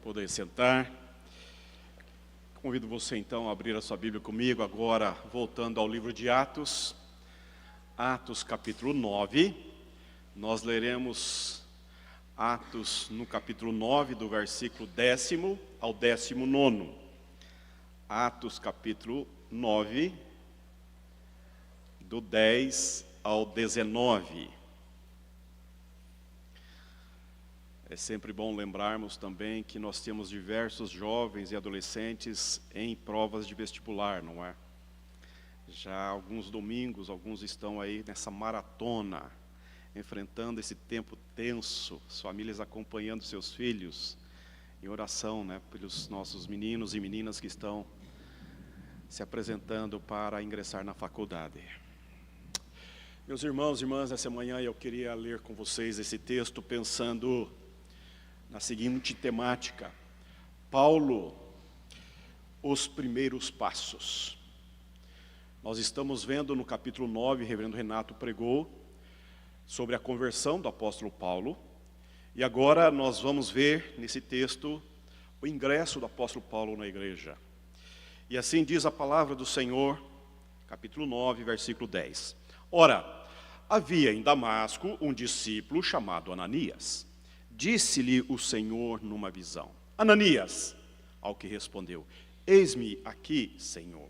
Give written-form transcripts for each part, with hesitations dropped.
Poder sentar. Convido você então a abrir a sua Bíblia comigo, agora voltando ao livro de Atos. Atos capítulo 9. Nós leremos Atos no capítulo 9, do versículo 10º ao 19º. Atos capítulo 9, do 10 ao 19. É sempre bom lembrarmos também que nós temos diversos jovens e adolescentes em provas de vestibular, não é? Já há alguns domingos, alguns estão aí nessa maratona, enfrentando esse tempo tenso, as famílias acompanhando seus filhos em oração, né, pelos nossos meninos e meninas que estão se apresentando para ingressar na faculdade. Meus irmãos e irmãs, nessa manhã eu queria ler com vocês esse texto pensando na seguinte temática: Paulo, os primeiros passos. Nós estamos vendo no capítulo 9, o reverendo Renato pregou sobre a conversão do apóstolo Paulo, e agora nós vamos ver nesse texto o ingresso do apóstolo Paulo na igreja. E assim diz a palavra do Senhor, capítulo 9, versículo 10. Ora, havia em Damasco um discípulo chamado Ananias. Disse-lhe o Senhor numa visão: Ananias. Ao que respondeu: Eis-me aqui, Senhor.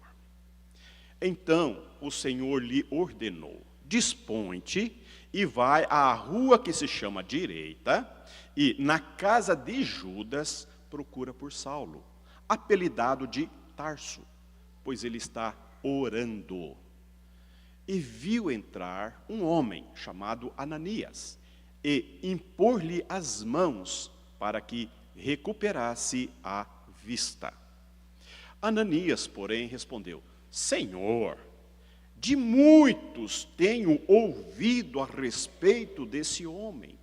Então o Senhor lhe ordenou: Dispõe-te e vai à rua que se chama Direita, e na casa de Judas procura por Saulo, apelidado de Tarso, pois ele está orando. E viu entrar um homem chamado Ananias, e impor-lhe as mãos para que recuperasse a vista. Ananias, porém, respondeu: Senhor, de muitos tenho ouvido a respeito desse homem,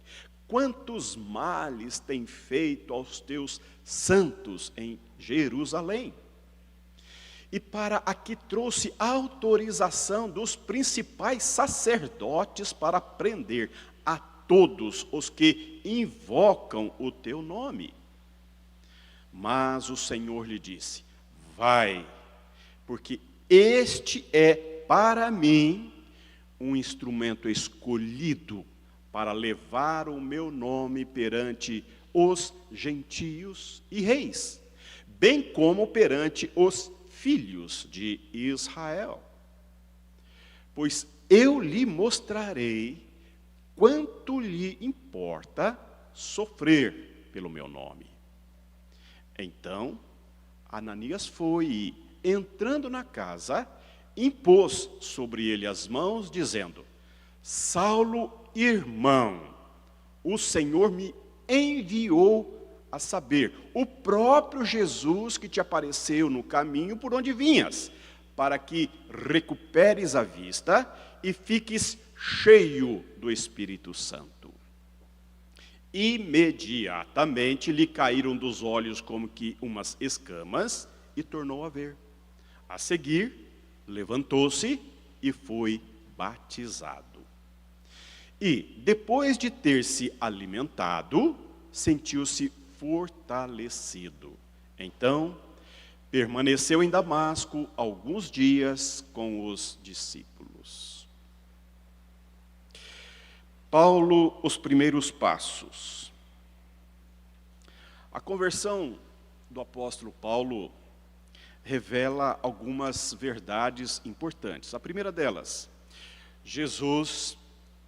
quantos males tem feito aos teus santos em Jerusalém. E para aqui trouxe autorização dos principais sacerdotes para prender a todos os que invocam o teu nome. Mas o Senhor lhe disse: Vai, porque este é para mim um instrumento escolhido para levar o meu nome perante os gentios e reis, bem como perante os filhos de Israel. Pois eu lhe mostrarei quanto lhe importa sofrer pelo meu nome. Então, Ananias foi e, entrando na casa, impôs sobre ele as mãos, dizendo: Saulo, irmão, o Senhor me enviou a saber, o próprio Jesus que te apareceu no caminho por onde vinhas, para que recuperes a vista e fiques cheio do Espírito Santo. Imediatamente lhe caíram dos olhos como que umas escamas e tornou a ver. A seguir, levantou-se e foi batizado. E, depois de ter se alimentado, sentiu-se fortalecido. Então, permaneceu em Damasco alguns dias com os discípulos. Paulo, os primeiros passos. A conversão do apóstolo Paulo revela algumas verdades importantes. A primeira delas: Jesus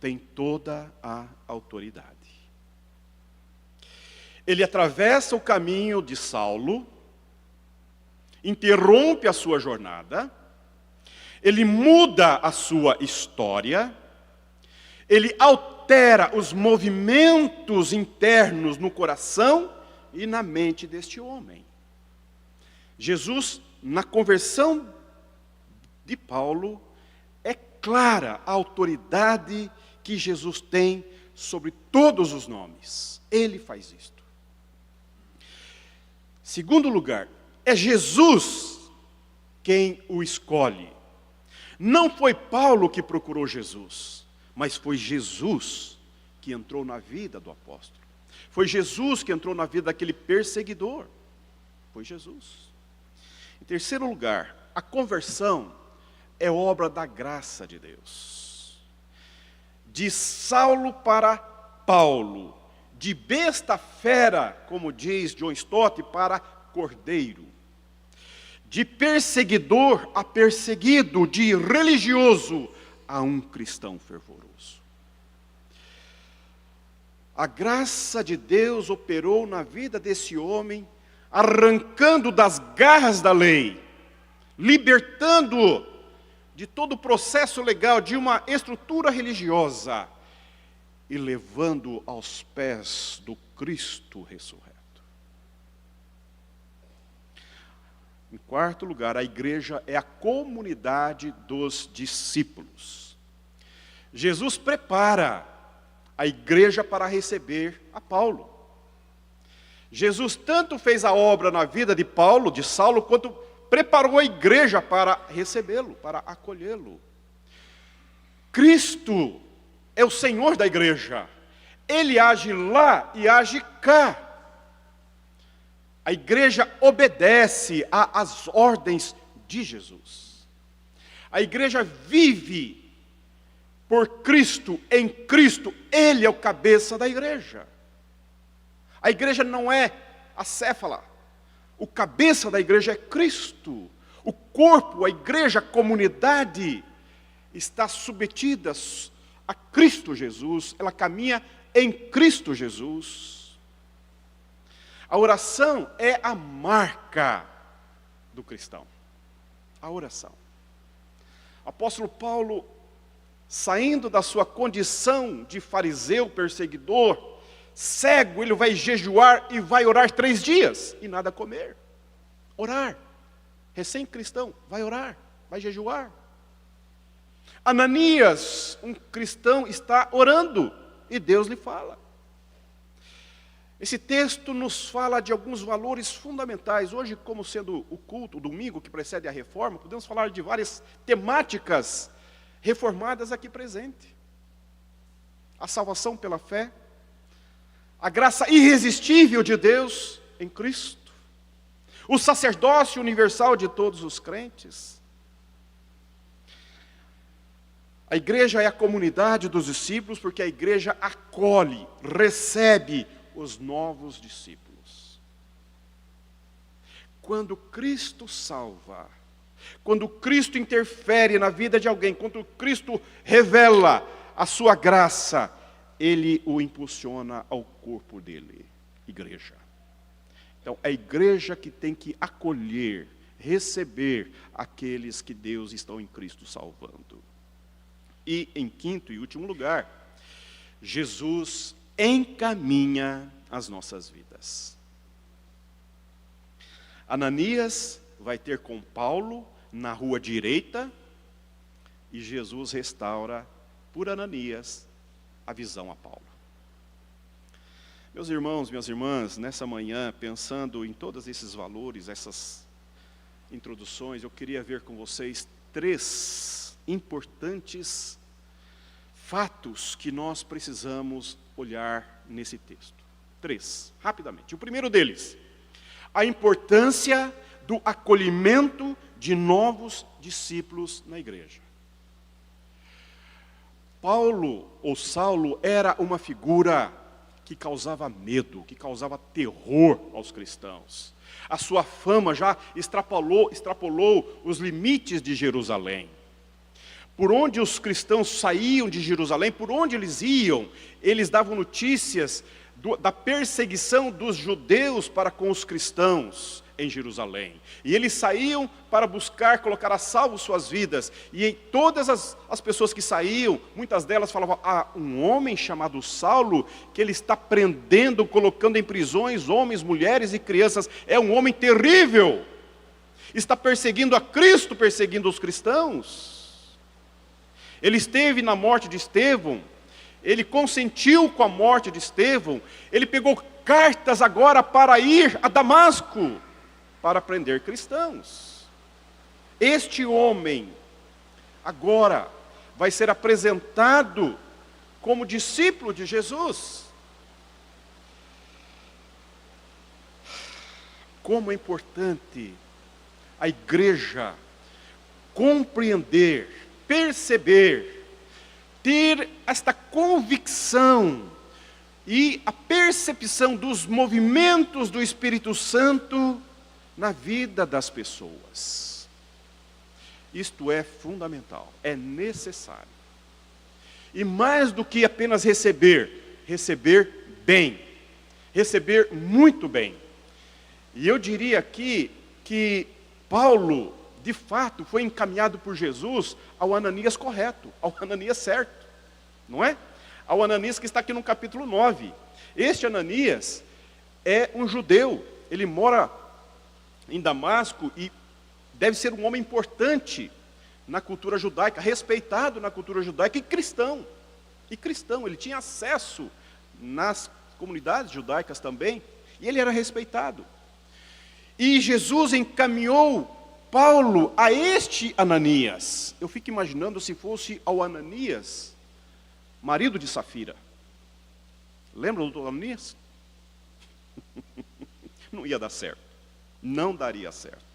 tem toda a autoridade. Ele atravessa o caminho de Saulo, interrompe a sua jornada, ele muda a sua história, ele altera os movimentos internos no coração e na mente deste homem. Jesus, na conversão de Paulo, é clara a autoridade que Jesus tem sobre todos os nomes. Ele faz isto. Segundo lugar, é Jesus quem o escolhe. Não foi Paulo que procurou Jesus, mas foi Jesus que entrou na vida do apóstolo. Foi Jesus que entrou na vida daquele perseguidor. Foi Jesus. Em terceiro lugar, a conversão é obra da graça de Deus. De Saulo para Paulo, de besta fera, como diz John Stott, para cordeiro. De perseguidor a perseguido, de religioso a um cristão fervoroso. A graça de Deus operou na vida desse homem, arrancando das garras da lei, libertando-o de todo o processo legal, de uma estrutura religiosa, e levando-o aos pés do Cristo ressurreto. Em quarto lugar, a igreja é a comunidade dos discípulos. Jesus prepara a igreja para receber a Paulo. Jesus tanto fez a obra na vida de Paulo, de Saulo, quanto preparou a igreja para recebê-lo, para acolhê-lo. Cristo é o Senhor da igreja. Ele age lá e age cá. A igreja obedece às ordens de Jesus. A igreja vive por Cristo, em Cristo. Ele é o cabeça da igreja. A igreja não é acéfala. O cabeça da igreja é Cristo. O corpo, a igreja, a comunidade, está submetida a Cristo Jesus. Ela caminha em Cristo Jesus. A oração é a marca do cristão. A oração. O apóstolo Paulo, saindo da sua condição de fariseu, perseguidor, cego, ele vai jejuar e vai orar 3 dias e nada comer. Orar. Recém-cristão, vai orar, vai jejuar. Ananias, um cristão, está orando e Deus lhe fala. Esse texto nos fala de alguns valores fundamentais. Hoje, como sendo o culto, o domingo que precede a reforma, podemos falar de várias temáticas reformadas aqui presente. A salvação pela fé, a graça irresistível de Deus em Cristo, o sacerdócio universal de todos os crentes. A igreja é a comunidade dos discípulos, porque a igreja acolhe, recebe os novos discípulos. Quando Cristo salva, quando Cristo interfere na vida de alguém, quando Cristo revela a sua graça, Ele o impulsiona ao corpo dele, igreja. Então, é a igreja que tem que acolher, receber aqueles que Deus está em Cristo salvando. E, em quinto e último lugar, Jesus encaminha as nossas vidas. Ananias vai ter com Paulo na rua direita, e Jesus restaura por Ananias a visão a Paulo. Meus irmãos, minhas irmãs, nessa manhã, pensando em todos esses valores, essas introduções, eu queria ver com vocês 3 importantes fatos que nós precisamos olhar nesse texto. 3, rapidamente. O primeiro deles, a importância do acolhimento de novos discípulos na igreja. Paulo, ou Saulo, era uma figura que causava medo, que causava terror aos cristãos. A sua fama já extrapolou os limites de Jerusalém. Por onde os cristãos saíam de Jerusalém, por onde eles iam, eles davam notícias da perseguição dos judeus para com os cristãos em Jerusalém. E eles saíam para buscar colocar a salvo suas vidas. E em todas as pessoas que saíam, muitas delas falavam: um homem chamado Saulo, que ele está prendendo, colocando em prisões homens, mulheres e crianças, é um homem terrível. Está perseguindo a Cristo, perseguindo os cristãos. Ele esteve na morte de Estevão, ele consentiu com a morte de Estevão, ele pegou cartas agora para ir a Damasco, para prender cristãos. Este homem, agora, vai ser apresentado como discípulo de Jesus. como é importante a igreja compreender, perceber, ter esta convicção e a percepção dos movimentos do Espírito Santo na vida das pessoas. Isto é fundamental, é necessário. E mais do que apenas receber bem, receber muito bem. E eu diria aqui que Paulo, de fato, foi encaminhado por Jesus ao Ananias correto, ao Ananias certo, não é? Ao Ananias que está aqui no capítulo 9. Este Ananias é um judeu, ele mora em Damasco e deve ser um homem importante na cultura judaica, respeitado na cultura judaica e cristão. Ele tinha acesso nas comunidades judaicas também, e ele era respeitado. E Jesus encaminhou Paulo a este Ananias. Eu fico imaginando se fosse ao Ananias, marido de Safira. Lembra do Ananias? Não ia dar certo. Não daria certo.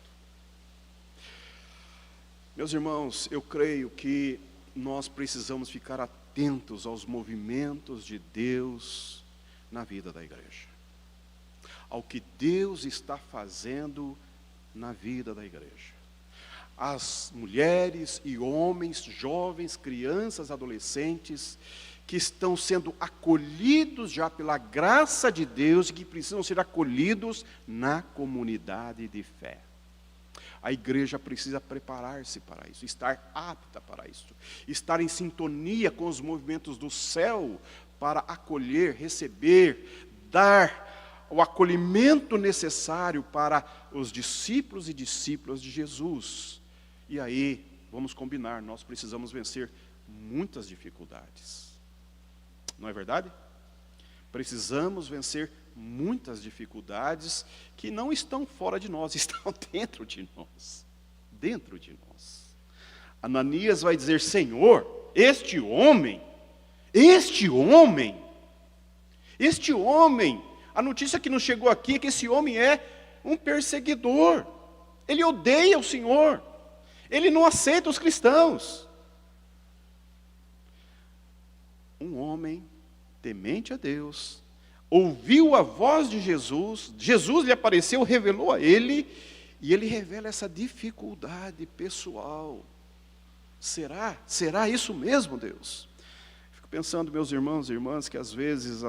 Meus irmãos, eu creio que nós precisamos ficar atentos aos movimentos de Deus na vida da igreja. Ao que Deus está fazendo na vida da igreja. As mulheres e homens, jovens, crianças, adolescentes, que estão sendo acolhidos já pela graça de Deus e que precisam ser acolhidos na comunidade de fé. A igreja precisa preparar-se para isso, estar apta para isso, estar em sintonia com os movimentos do céu para acolher, receber, dar o acolhimento necessário para os discípulos e discípulas de Jesus. E aí, vamos combinar, nós precisamos vencer muitas dificuldades. Não é verdade? Precisamos vencer muitas dificuldades que não estão fora de nós, estão dentro de nós. Dentro de nós. Ananias vai dizer: Senhor, este homem, a notícia que nos chegou aqui é que esse homem é um perseguidor. Ele odeia o Senhor. Ele não aceita os cristãos. Um homem temente a Deus, ouviu a voz de Jesus, Jesus lhe apareceu, revelou a ele, e ele revela essa dificuldade pessoal. Será isso mesmo, Deus? Fico pensando, meus irmãos e irmãs, que às vezes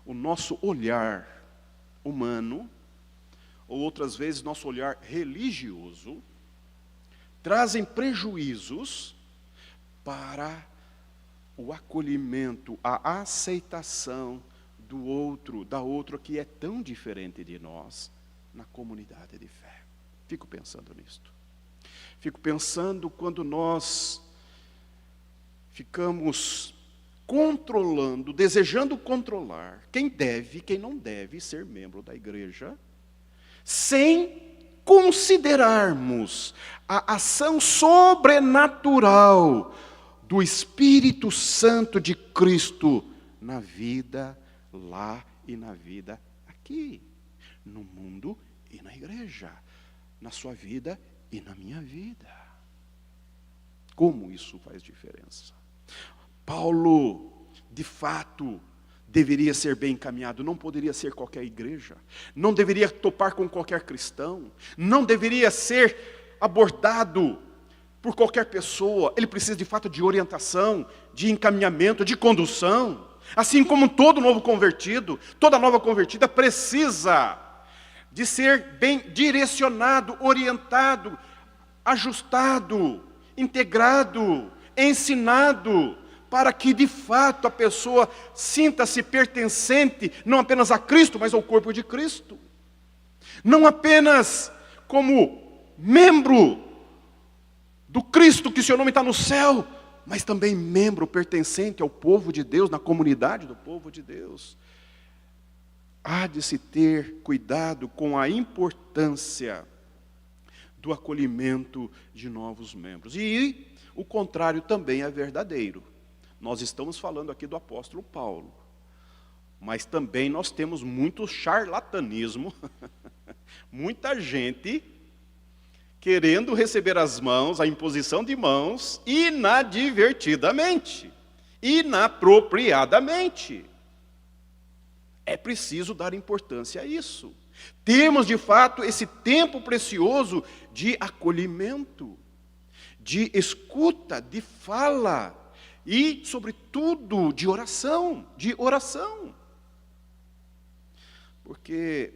o nosso olhar humano, ou outras vezes nosso olhar religioso, trazem prejuízos para o acolhimento, a aceitação do outro, da outra que é tão diferente de nós, na comunidade de fé. Fico pensando nisto. Fico pensando quando nós ficamos controlando, desejando controlar quem deve, quem não deve ser membro da igreja, sem considerarmos a ação sobrenatural do Espírito Santo de Cristo na vida lá e na vida aqui, no mundo e na igreja, na sua vida e na minha vida. Como isso faz diferença? Paulo, de fato, deveria ser bem encaminhado, não poderia ser qualquer igreja, não deveria topar com qualquer cristão, não deveria ser abordado por qualquer pessoa. Ele precisa de fato de orientação, de encaminhamento, de condução. Assim como todo novo convertido, toda nova convertida precisa de ser bem direcionado, orientado, ajustado, integrado, ensinado, para que de fato a pessoa sinta-se pertencente, não apenas a Cristo, mas ao corpo de Cristo. Não apenas como membro do Cristo, que seu nome está no céu, mas também membro pertencente ao povo de Deus, na comunidade do povo de Deus. Há de se ter cuidado com a importância do acolhimento de novos membros. E o contrário também é verdadeiro. Nós estamos falando aqui do apóstolo Paulo. Mas também nós temos muito charlatanismo, muita gente querendo receber as mãos, a imposição de mãos, inadvertidamente, inapropriadamente. É preciso dar importância a isso. Temos, de fato, esse tempo precioso de acolhimento, de escuta, de fala e, sobretudo, de oração, Porque,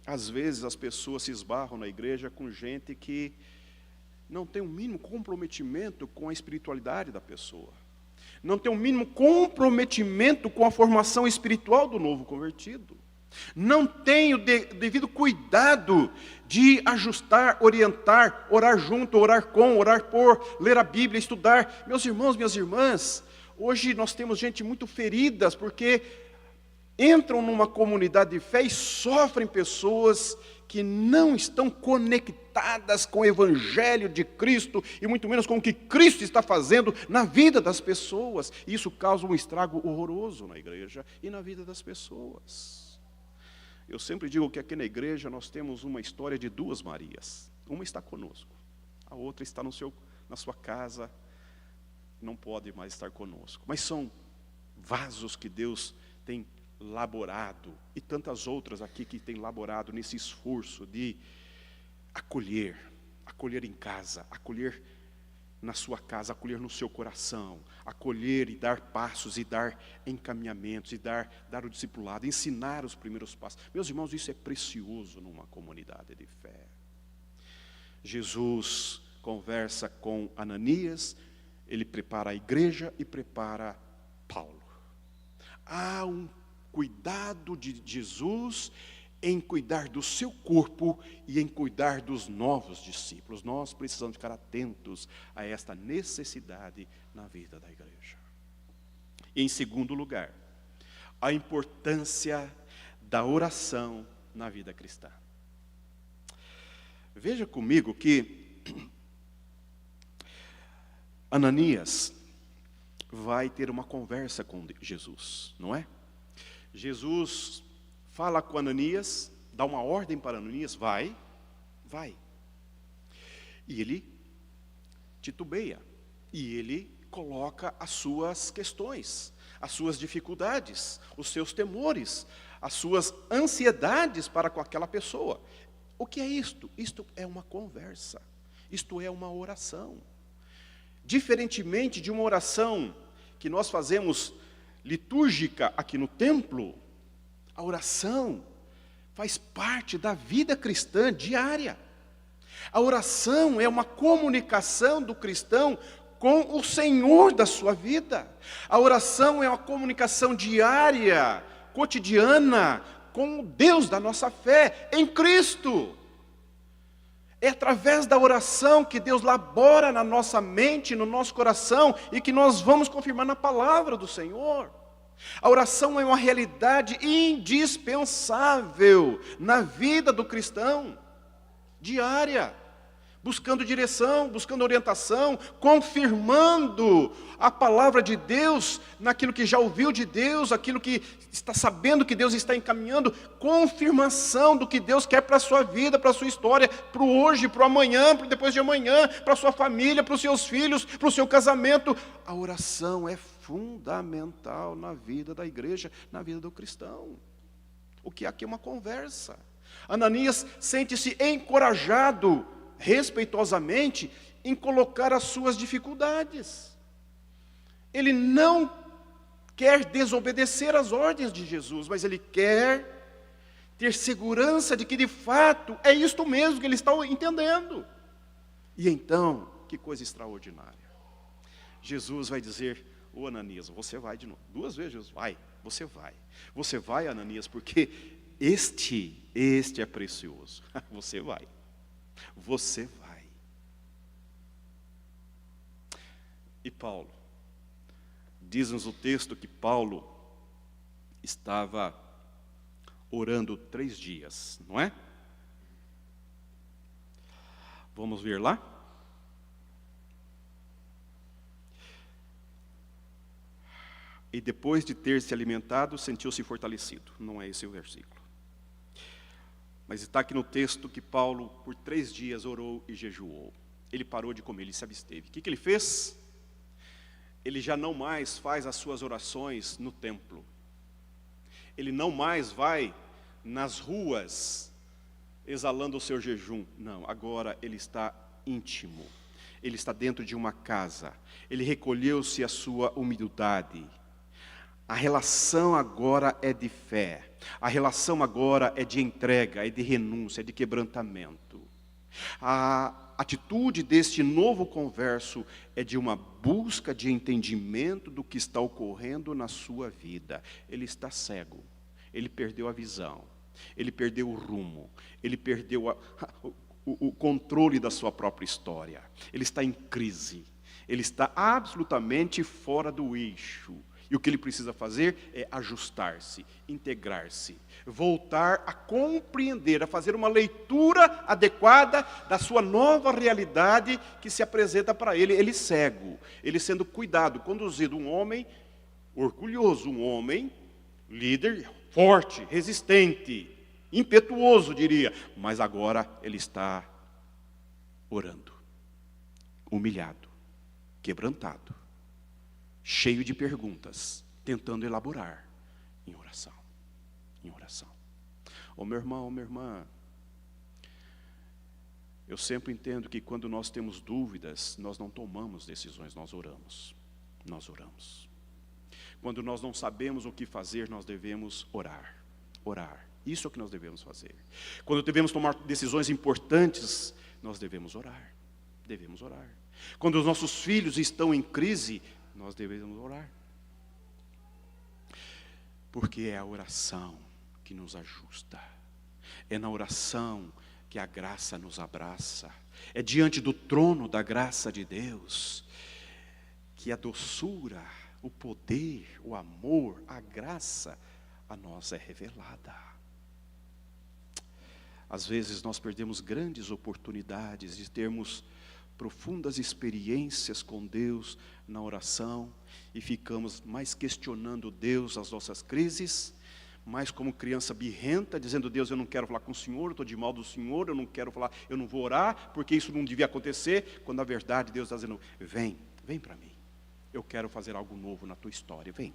às vezes, as pessoas se esbarram na igreja com gente que não tem o mínimo comprometimento com a espiritualidade da pessoa. Não tem o mínimo comprometimento com a formação espiritual do novo convertido. Não tem o devido cuidado de ajustar, orientar, orar junto, orar com, orar por, ler a Bíblia, estudar. Meus irmãos, minhas irmãs, hoje nós temos gente muito feridas porque entram numa comunidade de fé e sofrem pessoas que não estão conectadas com o Evangelho de Cristo e muito menos com o que Cristo está fazendo na vida das pessoas. E isso causa um estrago horroroso na igreja e na vida das pessoas. Eu sempre digo que aqui na igreja nós temos uma história de duas Marias. Uma está conosco, a outra está na sua casa, não pode mais estar conosco. Mas são vasos que Deus tem laborado, e tantas outras aqui que têm laborado nesse esforço de acolher em casa, acolher na sua casa, acolher no seu coração, acolher e dar passos, e dar encaminhamentos, e dar o discipulado, ensinar os primeiros passos. Meus irmãos, isso é precioso numa comunidade de fé. Jesus conversa com Ananias, ele prepara a igreja e prepara Paulo. Há um cuidado de Jesus em cuidar do seu corpo e em cuidar dos novos discípulos. Nós precisamos ficar atentos a esta necessidade na vida da igreja. E em segundo lugar, a importância da oração na vida cristã. Veja comigo que Ananias vai ter uma conversa com Jesus, não é? Jesus fala com Ananias, dá uma ordem para Ananias, vai. E ele titubeia, e ele coloca as suas questões, as suas dificuldades, os seus temores, as suas ansiedades para com aquela pessoa. O que é isto? Isto é uma conversa, isto é uma oração. Diferentemente de uma oração que nós fazemos litúrgica aqui no templo, a oração faz parte da vida cristã diária. A oração é uma comunicação do cristão com o Senhor da sua vida. A oração é uma comunicação diária, cotidiana, com o Deus da nossa fé, em Cristo. É através da oração que Deus labora na nossa mente, no nosso coração, e que nós vamos confirmar na palavra do Senhor. A oração é uma realidade indispensável na vida do cristão, diária, buscando direção, buscando orientação, confirmando a palavra de Deus naquilo que já ouviu de Deus, aquilo que está sabendo que Deus está encaminhando, confirmação do que Deus quer para a sua vida, para a sua história, para o hoje, para o amanhã, para o depois de amanhã, para a sua família, para os seus filhos, para o seu casamento. A oração é fundamental na vida da igreja, na vida do cristão. O que aqui é uma conversa. Ananias sente-se encorajado, respeitosamente, em colocar as suas dificuldades. Ele não quer desobedecer às ordens de Jesus, mas ele quer ter segurança de que de fato é isto mesmo que ele está entendendo. E então, que coisa extraordinária. Jesus vai dizer: ô Ananias, você vai de novo. 2 vezes Jesus, vai, você vai. Você vai, Ananias, porque este é precioso. Você vai. Você vai. E Paulo? Diz-nos o texto que Paulo estava orando 3 dias, não é? Vamos ver lá? e depois de ter se alimentado, sentiu-se fortalecido. Não é esse o versículo. Mas está aqui no texto que Paulo, por 3 dias, orou e jejuou. Ele parou de comer, ele se absteve. O que ele fez? Ele já não mais faz as suas orações no templo. Ele não mais vai nas ruas exalando o seu jejum. Não, agora ele está íntimo. Ele está dentro de uma casa. Ele recolheu-se à sua humildade. A relação agora é de fé. A relação agora é de entrega, é de renúncia, é de quebrantamento. A atitude deste novo converso é de uma busca de entendimento do que está ocorrendo na sua vida. Ele está cego, ele perdeu a visão, ele perdeu o rumo, ele perdeu o controle da sua própria história. Ele está em crise, ele está absolutamente fora do eixo. E o que ele precisa fazer é ajustar-se, integrar-se, voltar a compreender, a fazer uma leitura adequada da sua nova realidade que se apresenta para ele. Ele cego, ele sendo cuidado, conduzido, um homem orgulhoso, um homem líder forte, resistente, impetuoso, diria. Mas agora ele está orando, humilhado, quebrantado, cheio de perguntas, tentando elaborar em oração. Em oração. Ô meu irmão, ô minha irmã, eu sempre entendo que quando nós temos dúvidas, nós não tomamos decisões, nós oramos. Nós oramos. Quando nós não sabemos o que fazer, nós devemos orar. Orar. Isso é o que nós devemos fazer. Quando devemos tomar decisões importantes, nós devemos orar. Devemos orar. Quando os nossos filhos estão em crise, nós devemos orar. Porque é a oração que nos ajusta. É na oração que a graça nos abraça. É diante do trono da graça de Deus que a doçura, o poder, o amor, a graça a nós é revelada. Às vezes nós perdemos grandes oportunidades de termos profundas experiências com Deus na oração e ficamos mais questionando Deus as nossas crises, mais como criança birrenta, dizendo: Deus, eu não quero falar com o Senhor, eu estou de mal do Senhor, eu não quero falar, eu não vou orar, porque isso não devia acontecer, quando na verdade Deus está dizendo: vem para mim, eu quero fazer algo novo na tua história, vem.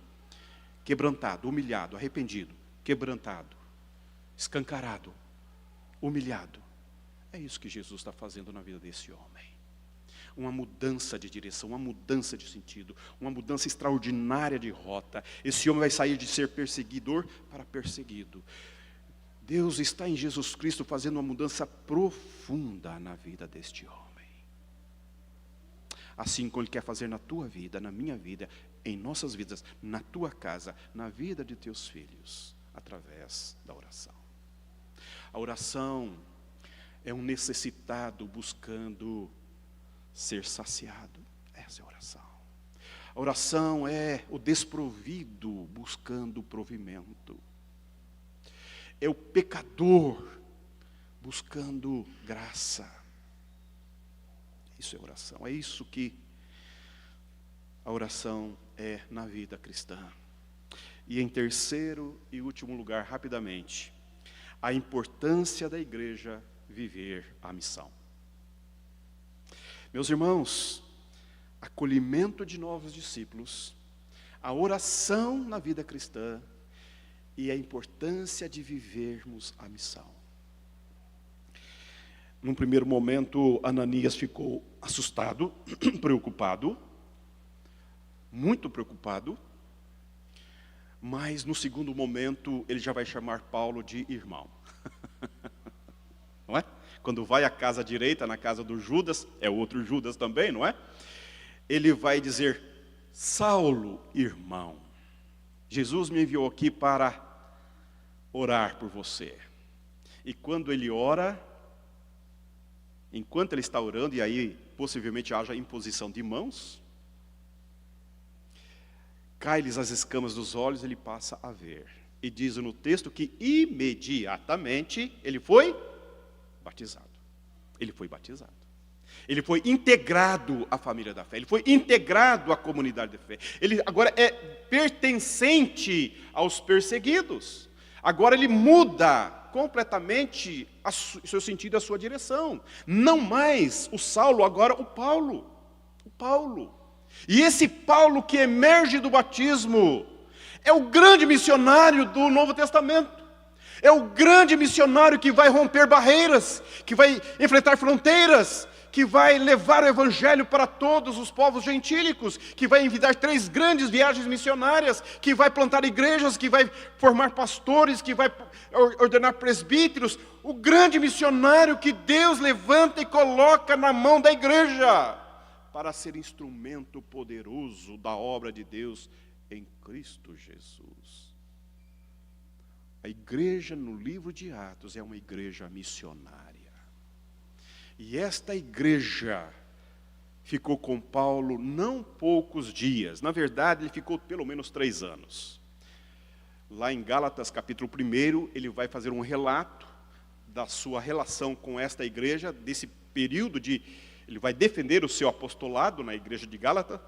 Quebrantado, humilhado, arrependido, quebrantado, escancarado, humilhado. É isso que Jesus está fazendo na vida desse homem. Uma mudança de direção, uma mudança de sentido, uma mudança extraordinária de rota. Esse homem vai sair de ser perseguidor para perseguido. Deus está em Jesus Cristo fazendo uma mudança profunda na vida deste homem. Assim como Ele quer fazer na tua vida, na minha vida, em nossas vidas, na tua casa, na vida de teus filhos, através da oração. A oração é um necessitado buscando ser saciado. Essa é a oração. A oração é o desprovido buscando provimento. É o pecador buscando graça. Isso é oração. É isso que a oração é na vida cristã. E em terceiro e último lugar, rapidamente, a importância da igreja viver a missão. Meus irmãos, acolhimento de novos discípulos, a oração na vida cristã e a importância de vivermos a missão. Num primeiro momento, Ananias ficou assustado, preocupado, muito preocupado, mas no segundo momento ele já vai chamar Paulo de irmão. Não é? Quando vai à casa direita, na casa do Judas, é outro Judas também, não é? Ele vai dizer: Saulo, irmão, Jesus me enviou aqui para orar por você. E quando ele ora, enquanto ele está orando, e aí possivelmente haja imposição de mãos, cai-lhes as escamas dos olhos, ele passa a ver. E diz no texto que imediatamente ele foi batizado. Ele foi batizado. Ele foi integrado à família da fé, ele foi integrado à comunidade de fé. Ele agora é pertencente aos perseguidos. Agora ele muda completamente o seu sentido e a sua direção. Não mais o Saulo, agora o Paulo. O Paulo. E esse Paulo que emerge do batismo é o grande missionário do Novo Testamento. É o grande missionário que vai romper barreiras, que vai enfrentar fronteiras, que vai levar o evangelho para todos os povos gentílicos, que vai enviar 3 grandes viagens missionárias, que vai plantar igrejas, que vai formar pastores, que vai ordenar presbíteros. O grande missionário que Deus levanta e coloca na mão da igreja, para ser instrumento poderoso da obra de Deus em Cristo Jesus. A igreja no livro de Atos é uma igreja missionária. E esta igreja ficou com Paulo não poucos dias. Na verdade, ele ficou pelo menos 3 anos. Lá em Gálatas, capítulo 1, ele vai fazer um relato da sua relação com esta igreja, desse período ele vai defender o seu apostolado na igreja de Gálatas,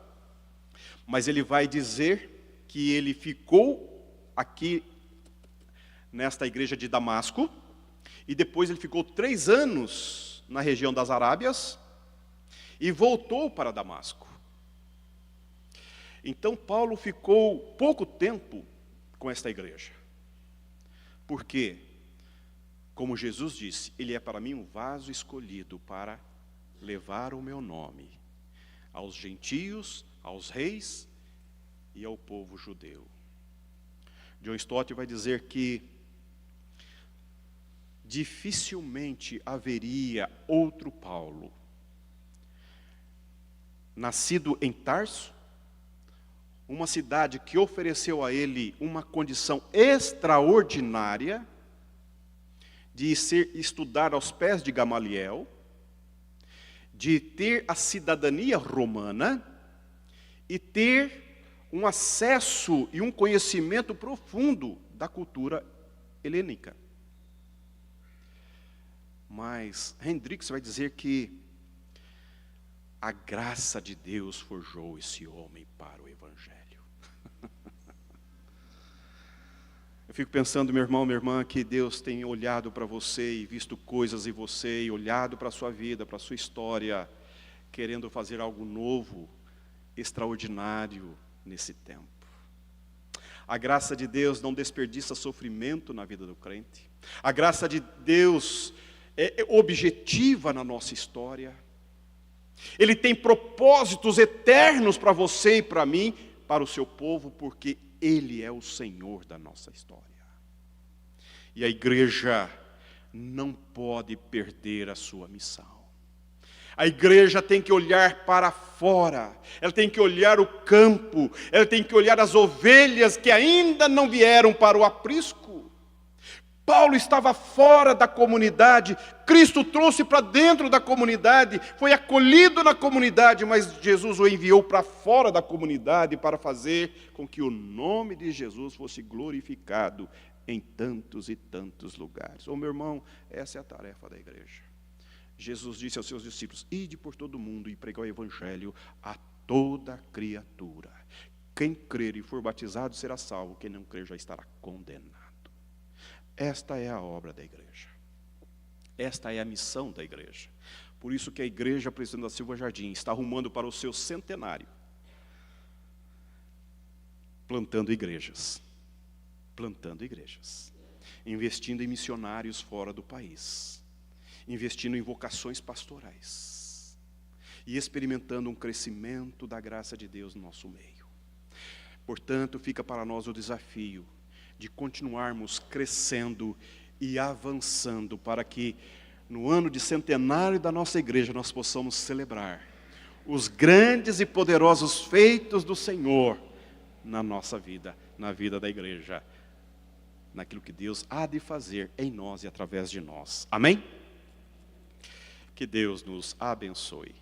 mas ele vai dizer que ele ficou aqui nesta igreja de Damasco, e depois ele ficou 3 anos na região das Arábias, e voltou para Damasco. Então Paulo ficou pouco tempo com esta igreja, porque, como Jesus disse, ele é para mim um vaso escolhido para levar o meu nome aos gentios, aos reis e ao povo judeu. John Stott vai dizer que dificilmente haveria outro Paulo, nascido em Tarso, uma cidade que ofereceu a ele uma condição extraordinária de estudar aos pés de Gamaliel, de ter a cidadania romana e ter um acesso e um conhecimento profundo da cultura helênica. Mas Hendricks vai dizer que a graça de Deus forjou esse homem para o Evangelho. Eu fico pensando, meu irmão, minha irmã, que Deus tem olhado para você e visto coisas em você, e olhado para a sua vida, para a sua história, querendo fazer algo novo, extraordinário nesse tempo. A graça de Deus não desperdiça sofrimento na vida do crente. A graça de Deus é objetiva na nossa história. Ele tem propósitos eternos para você e para mim, para o seu povo, porque Ele é o Senhor da nossa história. E a igreja não pode perder a sua missão. A igreja tem que olhar para fora, ela tem que olhar o campo, ela tem que olhar as ovelhas que ainda não vieram para o aprisco. Paulo estava fora da comunidade, Cristo trouxe para dentro da comunidade, foi acolhido na comunidade, mas Jesus o enviou para fora da comunidade para fazer com que o nome de Jesus fosse glorificado em tantos e tantos lugares. Meu irmão, essa é a tarefa da igreja. Jesus disse aos seus discípulos: ide por todo o mundo e pregai o evangelho a toda criatura. Quem crer e for batizado será salvo, quem não crer já estará condenado. Esta é a obra da igreja. Esta é a missão da igreja. Por isso que a igreja Presidente da Silva Jardim está arrumando para o seu centenário, plantando igrejas, investindo em missionários fora do país, investindo em vocações pastorais e experimentando um crescimento da graça de Deus no nosso meio. Portanto, fica para nós o desafio de continuarmos crescendo e avançando para que no ano de centenário da nossa igreja nós possamos celebrar os grandes e poderosos feitos do Senhor na nossa vida, na vida da igreja, naquilo que Deus há de fazer em nós e através de nós. Amém? Que Deus nos abençoe.